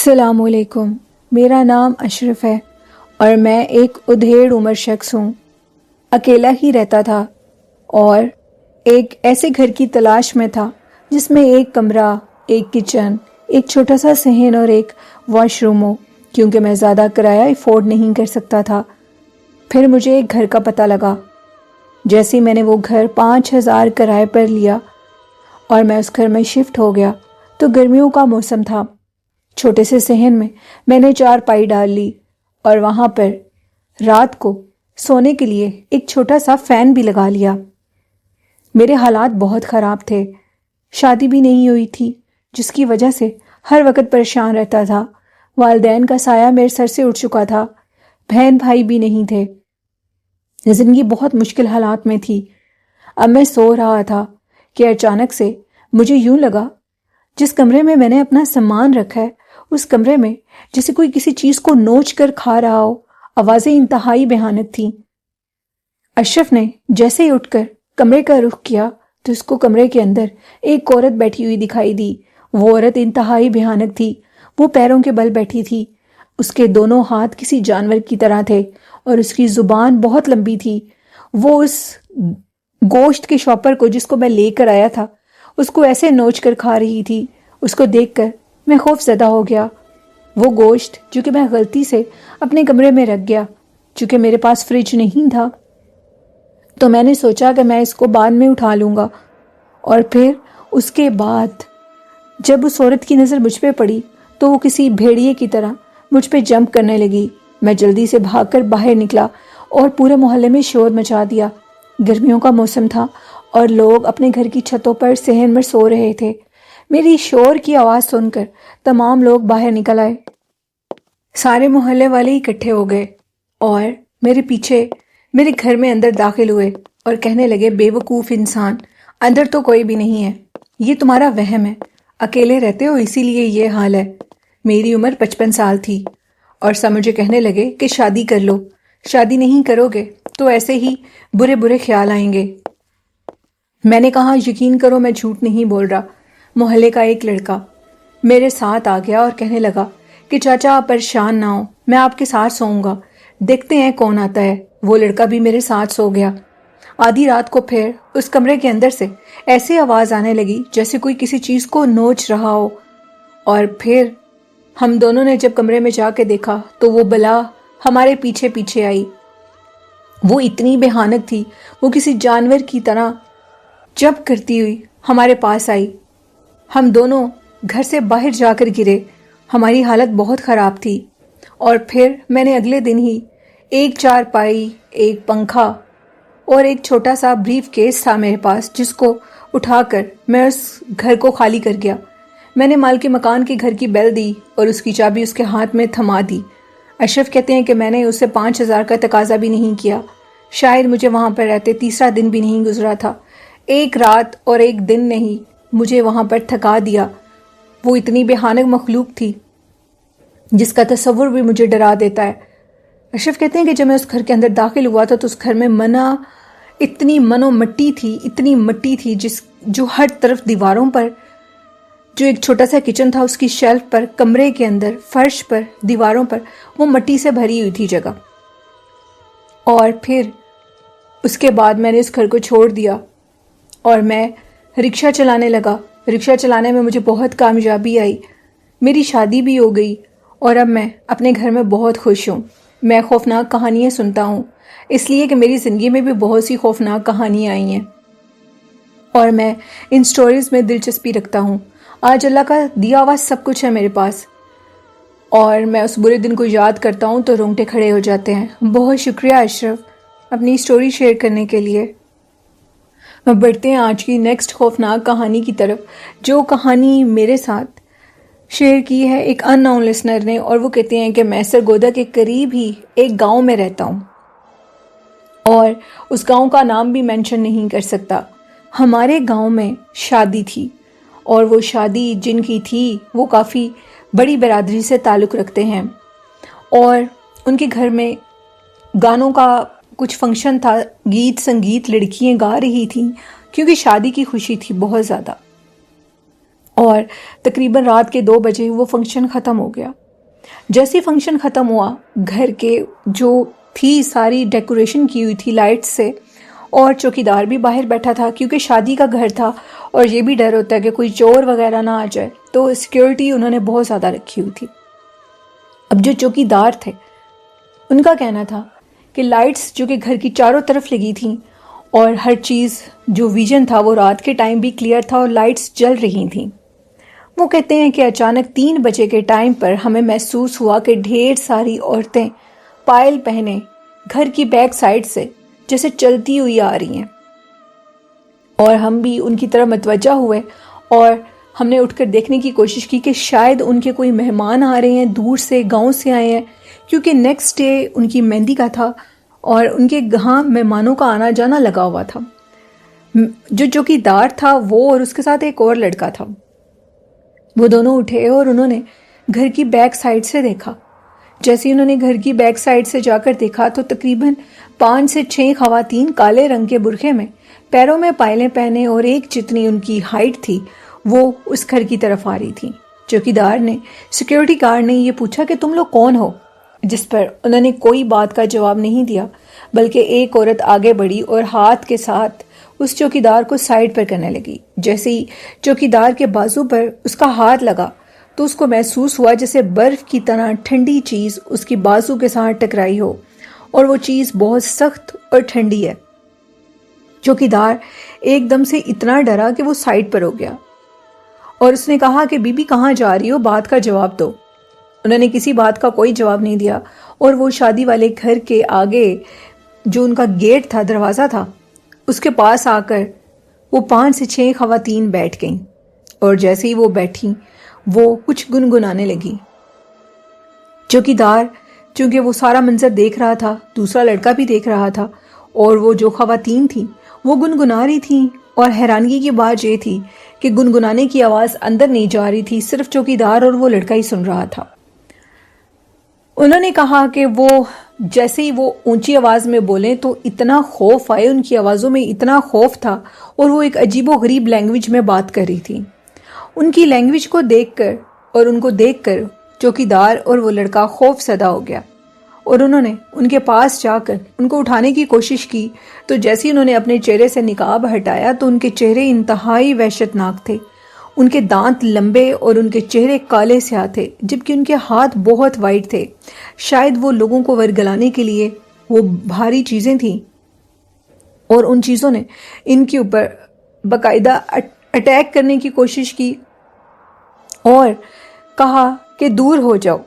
السلام علیکم، میرا نام اشرف ہے اور میں ایک ادھیڑ عمر شخص ہوں۔ اکیلا ہی رہتا تھا اور ایک ایسے گھر کی تلاش میں تھا جس میں ایک کمرہ، ایک کچن، ایک چھوٹا سا صحن اور ایک واش روم ہو، کیونکہ میں زیادہ کرایہ افورڈ نہیں کر سکتا تھا۔ پھر مجھے ایک گھر کا پتہ لگا۔ جیسے میں نے وہ گھر 5,000 کرائے پر لیا اور میں اس گھر میں شفٹ ہو گیا تو گرمیوں کا موسم تھا۔ چھوٹے سے صحن میں نے چارپائی ڈال لی اور وہاں پر رات کو سونے کے لیے ایک چھوٹا سا فین بھی لگا لیا۔ میرے حالات بہت خراب تھے، شادی بھی نہیں ہوئی تھی جس کی وجہ سے ہر وقت پریشان رہتا تھا۔ والدین کا سایہ میرے سر سے اٹھ چکا تھا، بہن بھائی بھی نہیں تھے۔ زندگی بہت مشکل حالات میں تھی۔ اب میں سو رہا تھا کہ اچانک سے مجھے یوں لگا جس کمرے میں نے اپنا سامان رکھا ہے اس کمرے میں جیسے کوئی کسی چیز کو نوچ کر کھا رہا ہو۔ آوازیں انتہائی بھیانک تھیں۔ اشرف نے جیسے ہی اٹھ کر کمرے کا رخ کیا تو اس کو کمرے کے اندر ایک عورت بیٹھی ہوئی دکھائی دی۔ وہ عورت انتہائی بھیانک تھی۔ وہ پیروں کے بل بیٹھی تھی، اس کے دونوں ہاتھ کسی جانور کی طرح تھے اور اس کی زبان بہت لمبی تھی۔ وہ اس گوشت کے شاپر کو جس کو میں لے کر آیا تھا اس کو ایسے نوچ کر کھا رہی تھی۔ اس کو دیکھ کر میں خوف زدہ ہو گیا۔ وہ گوشت جو کہ میں غلطی سے اپنے کمرے میں رکھ گیا، چونکہ میرے پاس فریج نہیں تھا تو میں نے سوچا کہ میں اس کو بعد میں اٹھا لوں گا۔ اور پھر اس کے بعد جب اس عورت کی نظر مجھ پہ پڑی تو وہ کسی بھیڑیے کی طرح مجھ پہ جمپ کرنے لگی۔ میں جلدی سے بھاگ کر باہر نکلا اور پورے محلے میں شور مچا دیا۔ گرمیوں کا موسم تھا اور لوگ اپنے گھر کی چھتوں پر صحن میں سو رہے تھے۔ میری شور کی آواز سن کر تمام لوگ باہر نکل آئے۔ سارے محلے والے اکٹھے ہو گئے اور میرے پیچھے میرے گھر میں اندر داخل ہوئے اور کہنے لگے، بے وقوف انسان، اندر تو کوئی بھی نہیں ہے، یہ تمہارا وہم ہے، اکیلے رہتے ہو اسی لیے یہ حال ہے۔ میری عمر 55 سال تھی اور سب مجھے کہنے لگے کہ شادی کر لو، شادی نہیں کرو گے تو ایسے ہی برے برے خیال آئیں گے۔ میں نے کہا، یقین کرو میں جھوٹ نہیں بول رہا۔ محلے کا ایک لڑکا میرے ساتھ آ گیا اور کہنے لگا کہ چاچا آپ پریشان نہ ہو، میں آپ کے ساتھ سوؤں گا، دیکھتے ہیں کون آتا ہے۔ وہ لڑکا بھی میرے ساتھ سو گیا۔ آدھی رات کو پھر اس کمرے کے اندر سے ایسی آواز آنے لگی جیسے کوئی کسی چیز کو نوچ رہا ہو، اور پھر ہم دونوں نے جب کمرے میں جا کے دیکھا تو وہ بلا ہمارے پیچھے پیچھے آئی۔ وہ اتنی بھیانک تھی، وہ کسی جانور کی طرح جب کرتی ہوئی ہمارے پاس آئی۔ ہم دونوں گھر سے باہر جا کر گرے، ہماری حالت بہت خراب تھی۔ اور پھر میں نے اگلے دن ہی ایک چارپائی، ایک پنکھا اور ایک چھوٹا سا بریف کیس تھا میرے پاس، جس کو اٹھا کر میں اس گھر کو خالی کر گیا۔ میں نے مالک مکان کے گھر کی بیل دی اور اس کی چابی اس کے ہاتھ میں تھما دی۔ اشرف کہتے ہیں کہ میں نے اسے 5,000 کا تقاضا بھی نہیں کیا۔ شاید مجھے وہاں پر رہتے تیسرا دن بھی نہیں گزرا تھا، ایک رات اور ایک دن نے ہی مجھے وہاں پر تھکا دیا۔ وہ اتنی بھیانک مخلوق تھی جس کا تصور بھی مجھے ڈرا دیتا ہے۔ اشرف کہتے ہیں کہ جب میں اس گھر کے اندر داخل ہوا تھا تو اس گھر میں اتنی مٹی تھی جو ہر طرف دیواروں پر، جو ایک چھوٹا سا کچن تھا اس کی شیلف پر، کمرے کے اندر، فرش پر، دیواروں پر وہ مٹی سے بھری ہوئی تھی جگہ۔ اور پھر اس کے بعد میں نے اس گھر کو چھوڑ دیا اور میں رکشہ چلانے لگا۔ رکشہ چلانے میں مجھے بہت کامیابی آئی، میری شادی بھی ہو گئی اور اب میں اپنے گھر میں بہت خوش ہوں۔ میں خوفناک کہانیاں سنتا ہوں اس لیے کہ میری زندگی میں بھی بہت سی خوفناک کہانیاں آئی ہیں اور میں ان سٹوریز میں دلچسپی رکھتا ہوں۔ آج اللہ کا دیا ہوا سب کچھ ہے میرے پاس اور میں اس برے دن کو یاد کرتا ہوں تو رونگٹے کھڑے ہو جاتے ہیں۔ بہت شکریہ اشرف اپنی سٹوری شیئر کرنے کے لیے۔ اب بڑھتے ہیں آج کی نیکسٹ خوفناک کہانی کی طرف، جو کہانی میرے ساتھ شیئر کی ہے ایک ان نون لسنر نے، اور وہ کہتے ہیں کہ میں سرگودا کے قریب ہی ایک گاؤں میں رہتا ہوں اور اس گاؤں کا نام بھی مینشن نہیں کر سکتا۔ ہمارے گاؤں میں شادی تھی اور وہ شادی جن کی تھی وہ کافی بڑی برادری سے تعلق رکھتے ہیں، اور ان کے گھر میں گانوں کا کچھ فنکشن تھا، گیت سنگیت لڑکیاں گا رہی تھیں کیونکہ شادی کی خوشی تھی بہت زیادہ۔ اور تقریباً رات کے 2 بجے وہ فنکشن ختم ہو گیا۔ جیسے فنکشن ختم ہوا، گھر کے جو تھی ساری ڈیکوریشن کی ہوئی تھی لائٹ سے، اور چوکیدار بھی باہر بیٹھا تھا کیونکہ شادی کا گھر تھا اور یہ بھی ڈر ہوتا ہے کہ کوئی چور وغیرہ نہ آ جائے، تو سیکیورٹی انہوں نے بہت زیادہ رکھی ہوئی تھی۔ اب جو چوکیدار تھے ان کا کہنا تھا کہ لائٹس جو کہ گھر کی چاروں طرف لگی تھیں اور ہر چیز جو ویژن تھا وہ رات کے ٹائم بھی کلیئر تھا اور لائٹس جل رہی تھیں۔ وہ کہتے ہیں کہ اچانک 3 بجے کے ٹائم پر ہمیں محسوس ہوا کہ ڈھیر ساری عورتیں پائل پہنے گھر کی بیک سائڈ سے جیسے چلتی ہوئی آ رہی ہیں، اور ہم بھی ان کی طرف متوجہ ہوئے اور ہم نے اٹھ کر دیکھنے کی کوشش کی کہ شاید ان کے کوئی مہمان آ رہے ہیں، دور سے گاؤں سے آئے ہیں، کیونکہ نیکسٹ ڈے ان کی مہندی کا تھا اور ان کے گہاں مہمانوں کا آنا جانا لگا ہوا تھا۔ جو چوکیدار تھا وہ اور اس کے ساتھ ایک اور لڑکا تھا، وہ دونوں اٹھے اور انہوں نے گھر کی بیک سائڈ سے دیکھا۔ جیسے انہوں نے گھر کی بیک سائڈ سے جا کر دیکھا تو تقریباً 5 سے 6 خواتین کالے رنگ کے برقعے میں، پیروں میں پائلیں پہنے اور ایک جتنی ان کی ہائٹ تھی وہ اس گھر کی طرف آ رہی تھی۔ چوکیدار نے سیکیورٹی گارڈ نے یہ پوچھا کہ تم لوگ کون ہو، جس پر انہوں نے کوئی بات کا جواب نہیں دیا، بلکہ ایک عورت آگے بڑھی اور ہاتھ کے ساتھ اس چوکیدار کو سائڈ پر کرنے لگی۔ جیسے ہی چوکیدار کے بازو پر اس کا ہاتھ لگا تو اس کو محسوس ہوا جیسے برف کی طرح ٹھنڈی چیز اس کی بازو کے ساتھ ٹکرائی ہو، اور وہ چیز بہت سخت اور ٹھنڈی ہے۔ چوکیدار ایک دم سے اتنا ڈرا کہ وہ سائڈ پر ہو گیا اور اس نے کہا کہ بی بی کہاں جا رہی ہو، بات کا جواب دو۔ انہوں نے کسی بات کا کوئی جواب نہیں دیا اور وہ شادی والے گھر کے آگے جو ان کا گیٹ تھا، دروازہ تھا، اس کے پاس آ کر وہ 5 سے 6 خواتین بیٹھ گئیں، اور جیسے ہی وہ بیٹھیں وہ کچھ گنگنانے لگی۔ چوکیدار چونکہ وہ سارا منظر دیکھ رہا تھا، دوسرا لڑکا بھی دیکھ رہا تھا، اور وہ جو خواتین تھیں وہ گنگنا رہی تھیں، اور حیرانگی کی بات یہ تھی کہ گنگنانے کی آواز اندر نہیں جا رہی تھی، صرف چوکیدار اور وہ لڑکا ہی سن رہا تھا۔ انہوں نے کہا کہ وہ جیسے ہی وہ اونچی آواز میں بولیں تو اتنا خوف آئے، ان کی آوازوں میں اتنا خوف تھا، اور وہ ایک عجیب و غریب لینگویج میں بات کر رہی تھی۔ ان کی لینگویج کو دیکھ کر اور ان کو دیکھ کر چوکیدار اور وہ لڑکا خوف زدہ ہو گیا، اور انہوں نے ان کے پاس جا کر ان کو اٹھانے کی کوشش کی، تو جیسے انہوں نے اپنے چہرے سے نقاب ہٹایا تو ان کے چہرے انتہائی وحشتناک تھے۔ ان کے دانت لمبے اور ان کے چہرے کالے سیاہ تھے، جبکہ ان کے ہاتھ بہت وائٹ تھے، شاید وہ لوگوں کو ورگلانے کے لیے وہ بھاری چیزیں تھیں، اور ان چیزوں نے ان کے اوپر باقاعدہ اٹیک کرنے کی کوشش کی اور کہا کہ دور ہو جاؤ۔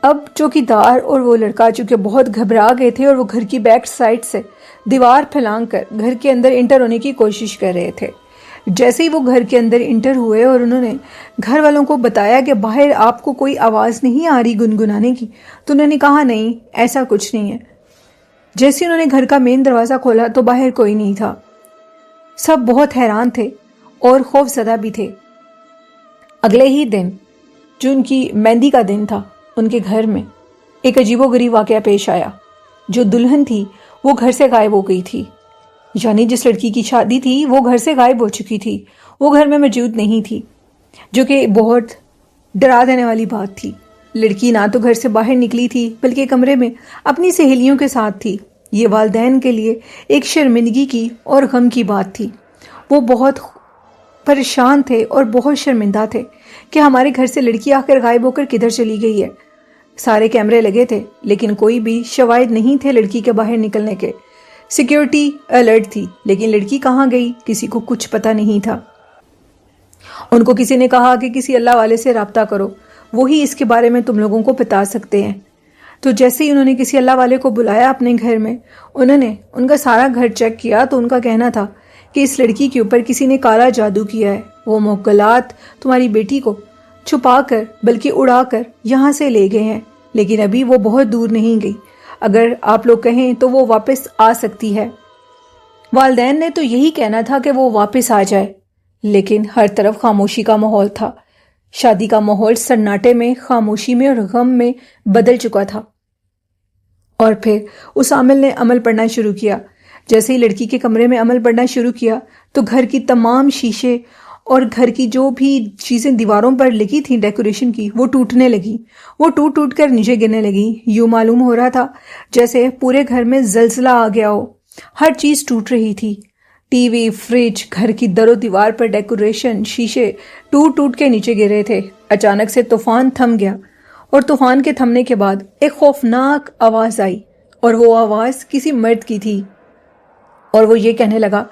اب چوکیدار اور وہ لڑکا چونکہ بہت گھبرا گئے تھے اور وہ گھر کی بیک سائڈ سے دیوار پھیلان کر گھر کے اندر انٹر ہونے کی کوشش کر رہے تھے۔ جیسے ہی وہ گھر کے اندر انٹر ہوئے اور انہوں نے گھر والوں کو بتایا کہ باہر آپ کو کوئی آواز نہیں آ رہی گنگنانے کی، تو انہوں نے کہا نہیں، ایسا کچھ نہیں ہے۔ جیسے انہوں نے گھر کا مین دروازہ کھولا تو باہر کوئی نہیں تھا۔ سب بہت حیران تھے اور خوف زدہ بھی تھے۔ اگلے ہی دن جو ان کی مہندی کا دن تھا، ان کے گھر میں ایک عجیب و غریب واقعہ پیش آیا۔ جو دلہن تھی وہ گھر سے غائب ہو گئی تھی، یعنی جس لڑکی کی شادی تھی وہ گھر سے غائب ہو چکی تھی، وہ گھر میں موجود نہیں تھی، جو کہ بہت ڈرا دینے والی بات تھی۔ لڑکی نہ تو گھر سے باہر نکلی تھی بلکہ کمرے میں اپنی سہیلیوں کے ساتھ تھی۔ یہ والدین کے لیے ایک شرمندگی کی اور غم کی بات تھی۔ وہ بہت پریشان تھے اور بہت شرمندہ تھے کہ ہمارے گھر سے لڑکی آ کر غائب ہو کر کدھر چلی گئی ہے۔ سارے کیمرے لگے تھے لیکن کوئی بھی شواہد نہیں تھے لڑکی کے باہر نکلنے کے۔ سیکیورٹی الرٹ تھی لیکن لڑکی کہاں گئی کسی کو کچھ پتہ نہیں تھا۔ ان کو کسی نے کہا کہ کسی اللہ والے سے رابطہ کرو، وہی اس کے بارے میں تم لوگوں کو بتا سکتے ہیں۔ تو جیسے ہی انہوں نے کسی اللہ والے کو بلایا اپنے گھر میں، انہوں نے ان کا سارا گھر چیک کیا تو ان کا کہنا تھا کہ اس لڑکی کے اوپر کسی نے کالا جادو کیا ہے۔ وہ موکلات تمہاری بیٹی کو چھپا کر بلکہ اڑا کر یہاں سے لے گئے ہیں، لیکن ابھی وہ بہت دور نہیں گئی، اگر آپ لوگ کہیں تو وہ واپس آ سکتی ہے۔ والدین نے تو یہی کہنا تھا کہ وہ واپس آ جائے، لیکن ہر طرف خاموشی کا ماحول تھا۔ شادی کا ماحول سناٹے میں، خاموشی میں اور غم میں بدل چکا تھا۔ اور پھر اس عامل نے عمل پڑنا شروع کیا۔ جیسے ہی لڑکی کے کمرے میں عمل پڑنا شروع کیا تو گھر کی تمام شیشے اور گھر کی جو بھی چیزیں دیواروں پر لگی تھیں ڈیکوریشن کی وہ ٹوٹنے لگی، وہ ٹوٹ ٹوٹ کر نیچے گرنے لگی۔ یوں معلوم ہو رہا تھا جیسے پورے گھر میں زلزلہ آ گیا ہو، ہر چیز ٹوٹ رہی تھی، ٹی وی، فریج، گھر کی در و دیوار پر ڈیکوریشن، شیشے ٹوٹ ٹوٹ کے نیچے گر رہے تھے۔ اچانک سے طوفان تھم گیا، اور طوفان کے تھمنے کے بعد ایک خوفناک آواز آئی، اور وہ آواز کسی مرد کی تھی، اور وہ یہ کہنے لگا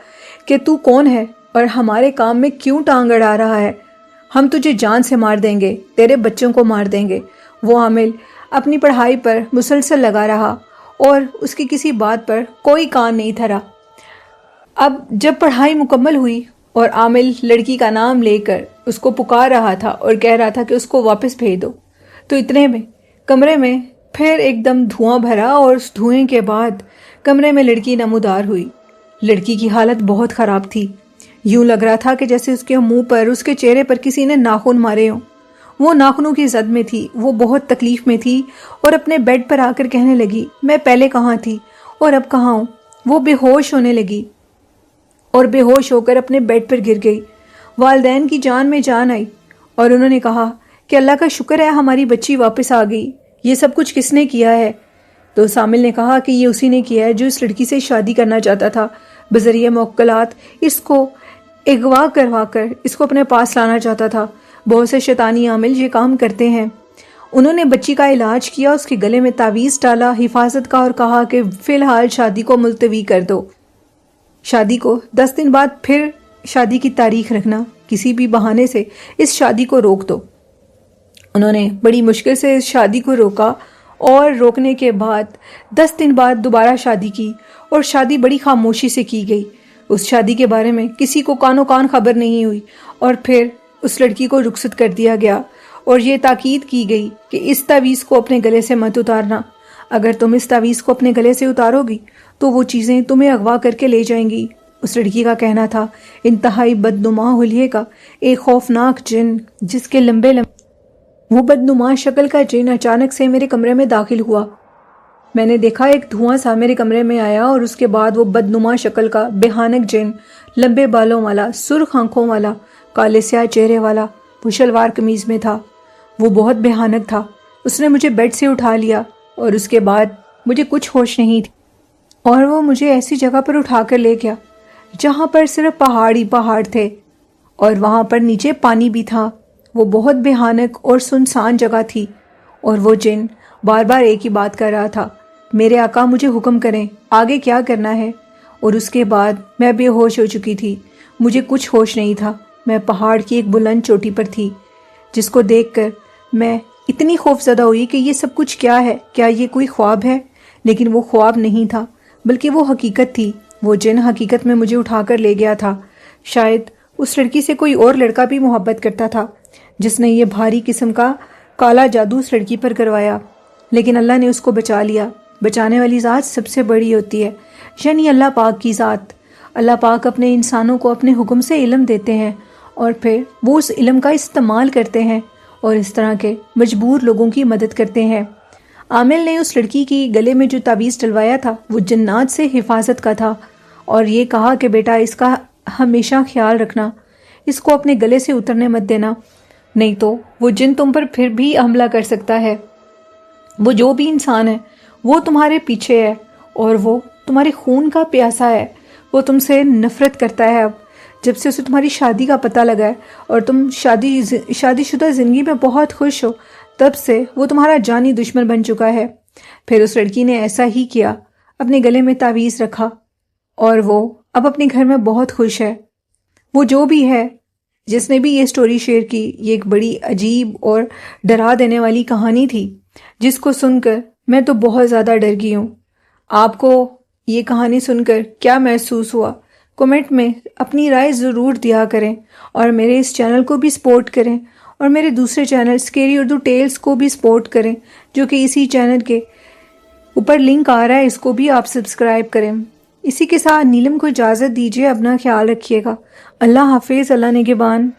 کہ تو کون ہے اور ہمارے کام میں کیوں ٹانگ اڑا رہا ہے؟ ہم تجھے جان سے مار دیں گے، تیرے بچوں کو مار دیں گے۔ وہ عامل اپنی پڑھائی پر مسلسل لگا رہا اور اس کی کسی بات پر کوئی کان نہیں دھرا۔ اب جب پڑھائی مکمل ہوئی اور عامل لڑکی کا نام لے کر اس کو پکار رہا تھا اور کہہ رہا تھا کہ اس کو واپس بھیج دو، تو اتنے میں کمرے میں پھر ایک دم دھواں بھرا، اور اس دھوئیں کے بعد کمرے میں لڑکی نمودار ہوئی۔ لڑکی کی حالت بہت خراب تھی، یوں لگ رہا تھا کہ جیسے اس کے منہ پر، اس کے چہرے پر کسی نے ناخن مارے ہوں۔ وہ ناخنوں کی زد میں تھی، وہ بہت تکلیف میں تھی، اور اپنے بیڈ پر آ کر کہنے لگی، میں پہلے کہاں تھی اور اب کہاں ہوں؟ وہ بے ہوش ہونے لگی اور بے ہوش ہو کر اپنے بیڈ پر گر گئی۔ والدین کی جان میں جان آئی، اور انہوں نے کہا کہ اللہ کا شکر ہے ہماری بچی واپس آ گئی، یہ سب کچھ کس نے کیا ہے؟ تو سامل نے کہا کہ یہ اسی نے کیا ہے جو اس لڑکی سے شادی کرنا چاہتا تھا، بذریعہ موکلات اس کو اغوا کروا کر اس کو اپنے پاس لانا چاہتا تھا۔ بہت سے شیطانی عامل یہ کام کرتے ہیں۔ انہوں نے بچی کا علاج کیا، اس کے گلے میں تعویذ ڈالا حفاظت کا، اور کہا کہ فی الحال شادی کو ملتوی کر دو، شادی کو 10 دن بعد پھر شادی کی تاریخ رکھنا، کسی بھی بہانے سے اس شادی کو روک دو۔ انہوں نے بڑی مشکل سے اس شادی کو روکا، اور روکنے کے بعد 10 دن بعد دوبارہ شادی کی، اور شادی بڑی خاموشی سے کی گئی۔ اس شادی کے بارے میں کسی کو کانوں کان خبر نہیں ہوئی، اور پھر اس لڑکی کو رخصت کر دیا گیا، اور یہ تاکید کی گئی کہ اس تعویذ کو اپنے گلے سے مت اتارنا، اگر تم اس تعویذ کو اپنے گلے سے اتارو گی تو وہ چیزیں تمہیں اغوا کر کے لے جائیں گی۔ اس لڑکی کا کہنا تھا انتہائی بدنما حلیے کا ایک خوفناک جن، جس کے وہ بدنما شکل کا جن اچانک سے میرے کمرے میں داخل ہوا۔ میں نے دیکھا ایک دھواں سا میرے کمرے میں آیا، اور اس کے بعد وہ بدنما شکل کا بھیانک جن، لمبے بالوں والا، سرخ آنکھوں والا، کالے سیاہ چہرے والا، وہ شلوار قمیض میں تھا۔ وہ بہت بھیانک تھا۔ اس نے مجھے بیڈ سے اٹھا لیا، اور اس کے بعد مجھے کچھ ہوش نہیں تھی، اور وہ مجھے ایسی جگہ پر اٹھا کر لے گیا جہاں پر صرف پہاڑ ہی پہاڑ تھے، اور وہاں پر نیچے پانی بھی تھا۔ وہ بہت بھیانک اور سنسان جگہ تھی، اور وہ جن بار بار ایک ہی بات کر رہا تھا، میرے آقا مجھے حکم کریں آگے کیا کرنا ہے۔ اور اس کے بعد میں بے ہوش ہو چکی تھی، مجھے کچھ ہوش نہیں تھا۔ میں پہاڑ کی ایک بلند چوٹی پر تھی، جس کو دیکھ کر میں اتنی خوف زدہ ہوئی کہ یہ سب کچھ کیا ہے، کیا یہ کوئی خواب ہے؟ لیکن وہ خواب نہیں تھا، بلکہ وہ حقیقت تھی۔ وہ جن حقیقت میں مجھے اٹھا کر لے گیا تھا۔ شاید اس لڑکی سے کوئی اور لڑکا بھی محبت کرتا تھا، جس نے یہ بھاری قسم کا کالا جادو اس لڑکی پر کروایا، لیکن اللہ نے اس کو بچا لیا۔ بچانے والی ذات سب سے بڑی ہوتی ہے، یعنی اللہ پاک کی ذات۔ اللہ پاک اپنے انسانوں کو اپنے حکم سے علم دیتے ہیں، اور پھر وہ اس علم کا استعمال کرتے ہیں، اور اس طرح کے مجبور لوگوں کی مدد کرتے ہیں۔ عامل نے اس لڑکی کی گلے میں جو تعویذ ڈلوایا تھا وہ جنات سے حفاظت کا تھا، اور یہ کہا کہ بیٹا اس کا ہمیشہ خیال رکھنا، اس کو اپنے گلے سے اترنے مت دینا، نہیں تو وہ جن تم پر پھر بھی حملہ کر سکتا ہے۔ وہ جو بھی انسان ہے وہ تمہارے پیچھے ہے، اور وہ تمہارے خون کا پیاسا ہے۔ وہ تم سے نفرت کرتا ہے اب، جب سے اسے تمہاری شادی کا پتہ لگا ہے، اور تم شادی شدہ زندگی میں بہت خوش ہو، تب سے وہ تمہارا جانی دشمن بن چکا ہے۔ پھر اس لڑکی نے ایسا ہی کیا، اپنے گلے میں تعویذ رکھا، اور وہ اب اپنے گھر میں بہت خوش ہے۔ وہ جو بھی ہے جس نے بھی یہ سٹوری شیئر کی، یہ ایک بڑی عجیب اور ڈرا دینے والی کہانی تھی، جس کو سن کر میں تو بہت زیادہ ڈر گئی ہوں۔ آپ کو یہ کہانی سن کر کیا محسوس ہوا؟ کمنٹ میں اپنی رائے ضرور دیا کریں، اور میرے اس چینل کو بھی سپورٹ کریں، اور میرے دوسرے چینل اسکیری اردو ٹیلز کو بھی سپورٹ کریں، جو کہ اسی چینل کے اوپر لنک آ رہا ہے، اس کو بھی آپ سبسکرائب کریں۔ اسی کے ساتھ نیلم کو اجازت دیجیے، اپنا خیال رکھیے گا۔ اللہ حافظ، اللہ نگہبان۔